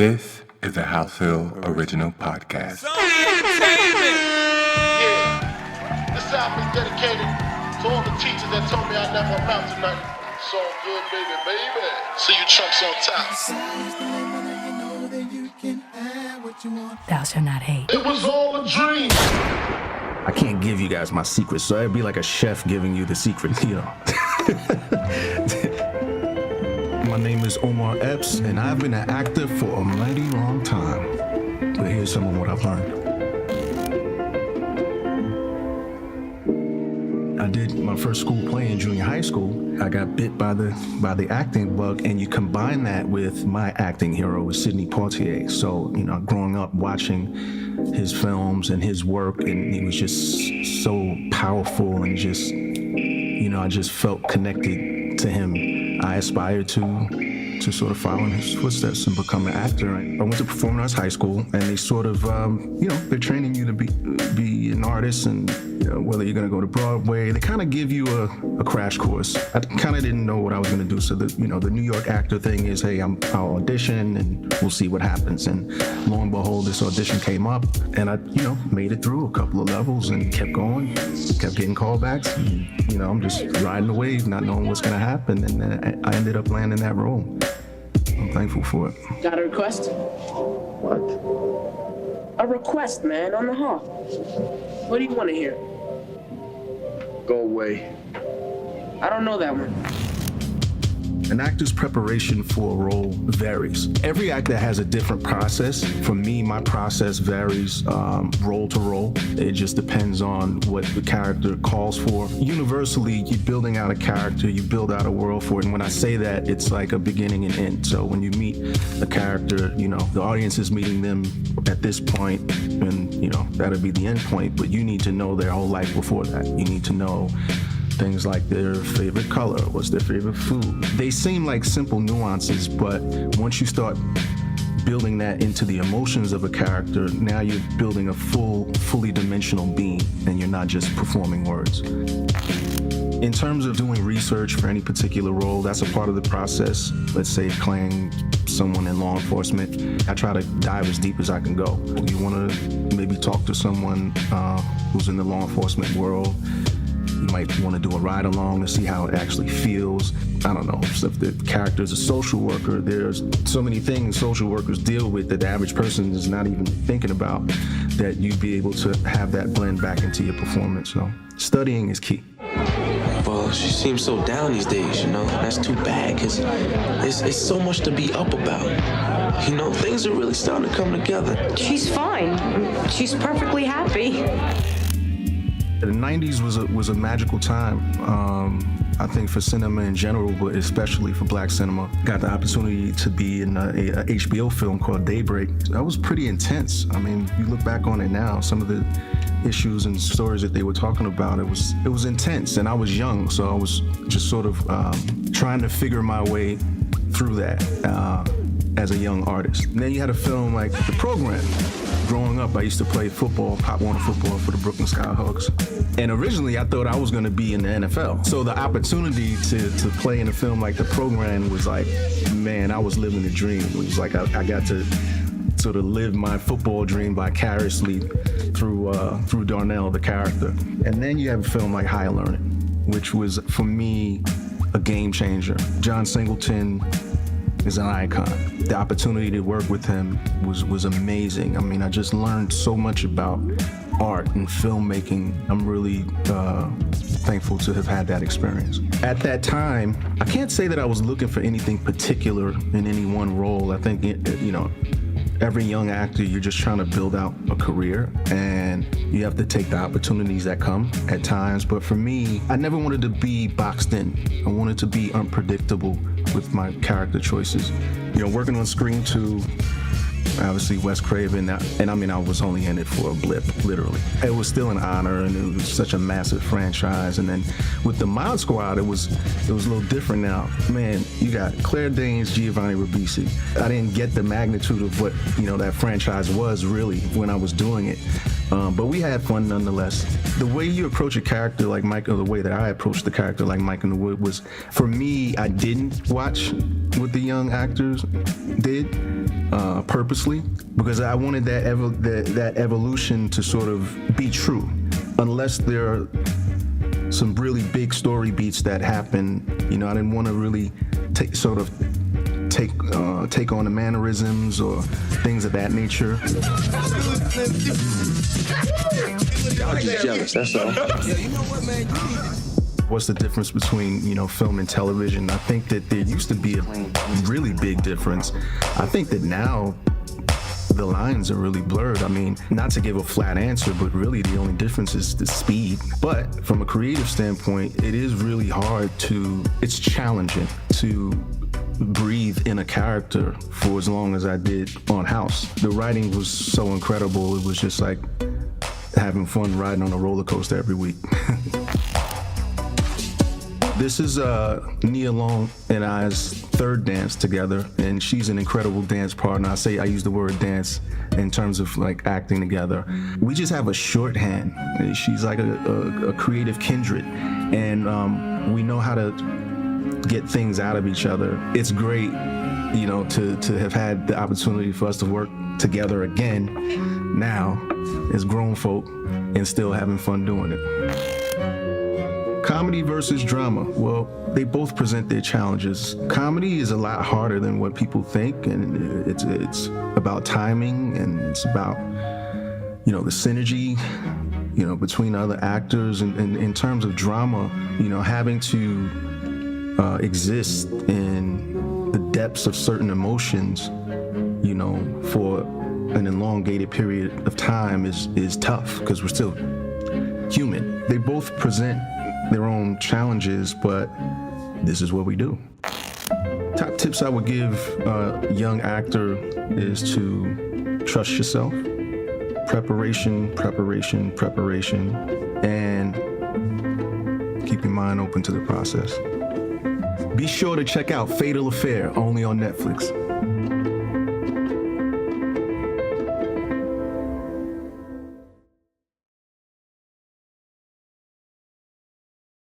This is a HausHill original podcast. Yeah, this album is dedicated to all the teachers that told me I never amount to nothing. So good, baby, baby. See you chunks on top. Thou shalt not hate. It was all a dream. I can't give you guys my secrets, so it'd be like a chef giving you the secrets, you know. My name is Omar Epps, and I've been an actor for a mighty long time. But here's some of what I've learned. I did my first school play in junior high school. I got bit by the acting bug, and you combine that with my acting hero, Sidney Poitier. So, you know, growing up watching his films and his work, and he was just so powerful, and just, you know, I just felt connected to him. I aspired to sort of follow in his footsteps and become an actor. I went to performing arts high school, and they sort of, you know, they're training you to be an artist, and you know, whether you're going to go to Broadway, they kind of give you a crash course. I kind of didn't know what I was going to do, so the New York actor thing is, hey, I'll audition and we'll see what happens. And lo and behold, this audition came up, and I, you know, made it through a couple of levels and kept going, kept getting callbacks. And, you know, I'm just riding the wave, not knowing what's going to happen, and then I ended up landing that role. I'm thankful for it. Got a request? What? A request, man, on the hop. What do you want to hear? Go away. I don't know that one. An actor's preparation for a role varies. Every actor has a different process. For me, my process varies role to role. It just depends on what the character calls for. Universally, you're building out a character, you build out a world for it. And when I say that, it's like a beginning and end. So when you meet a character, you know, the audience is meeting them at this point, and, you know, that'll be the end point. But you need to know their whole life before that. You need to know things like their favorite color, what's their favorite food. They seem like simple nuances, but once you start building that into the emotions of a character, now you're building a fully dimensional being, and you're not just performing words. In terms of doing research for any particular role, that's a part of the process. Let's say playing someone in law enforcement, I try to dive as deep as I can go. You want to maybe talk to someone who's in the law enforcement world. You might want to do a ride along to see how it actually feels. I don't know, if the character is a social worker, there's so many things social workers deal with that the average person is not even thinking about, that you'd be able to have that blend back into your performance. So studying is key. Well, she seems so down these days, you know. That's too bad, because it's so much to be up about. You know, things are really starting to come together. She's fine. She's perfectly happy. The 90s was a magical time, I think, for cinema in general, but especially for black cinema. Got the opportunity to be in a HBO film called Daybreak. That was pretty intense. I mean, you look back on it now, some of the issues and stories that they were talking about, it was intense, and I was young, so I was just sort of trying to figure my way through that as a young artist. And then you had a film like The Program. Growing up, I used to play football, Pop Warner football for the Brooklyn Skyhawks. And originally, I thought I was going to be in the NFL. So the opportunity to play in a film like The Program was like, man, I was living the dream. It was like I got to sort of live my football dream vicariously through Darnell, the character. And then you have a film like High Learning, which was, for me, a game changer. John Singleton is an icon. The opportunity to work with him was amazing. I mean, I just learned so much about art and filmmaking. I'm really thankful to have had that experience. At that time, I can't say that I was looking for anything particular in any one role. I think, you know, every young actor, you're just trying to build out a career, and you have to take the opportunities that come at times. But for me, I never wanted to be boxed in. I wanted to be unpredictable with my character choices. You know, working on Scream 2, obviously Wes Craven, and I mean, I was only in it for a blip, literally. It was still an honor, and it was such a massive franchise. And then with the Mod Squad, it was a little different now. Man, you got Claire Danes, Giovanni Ribisi. I didn't get the magnitude of what, you know, that franchise was really when I was doing it. But we had fun nonetheless. The way you approach a character like Mike, or the way that I approached the character like Mike in the Wood was, for me, I didn't watch what the young actors did purposely, because I wanted that evolution to sort of be true, unless there are some really big story beats that happen. You know, I didn't want to really take on the mannerisms or things of that nature. I was just jealous, that's all. What's the difference between, you know, film and television? I think that there used to be a really big difference. I think that now the lines are really blurred. I mean, not to give a flat answer, but really the only difference is the speed. But from a creative standpoint, it is really hard it's challenging to breathe in a character for as long as I did on House. The writing was so incredible. It was just like having fun riding on a roller coaster every week. This is Nia Long and I's third dance together, and she's an incredible dance partner. I use the word dance in terms of like acting together. We just have a shorthand. She's like a creative kindred, and we know how to get things out of each other. It's great, you know, to have had the opportunity for us to work together again now as grown folk and still having fun doing it. Comedy versus drama. Well, they both present their challenges. Comedy is a lot harder than what people think, and it's about timing, and it's about, you know, the synergy, you know, between other actors. And in terms of drama, you know, having to exist in the depths of certain emotions, you know, for an elongated period of time is tough, because we're still human. They both present their own challenges, but this is what we do. Top tips I would give a young actor is to trust yourself. Preparation, and keep your mind open to the process. Be sure to check out Fatal Affair, only on Netflix.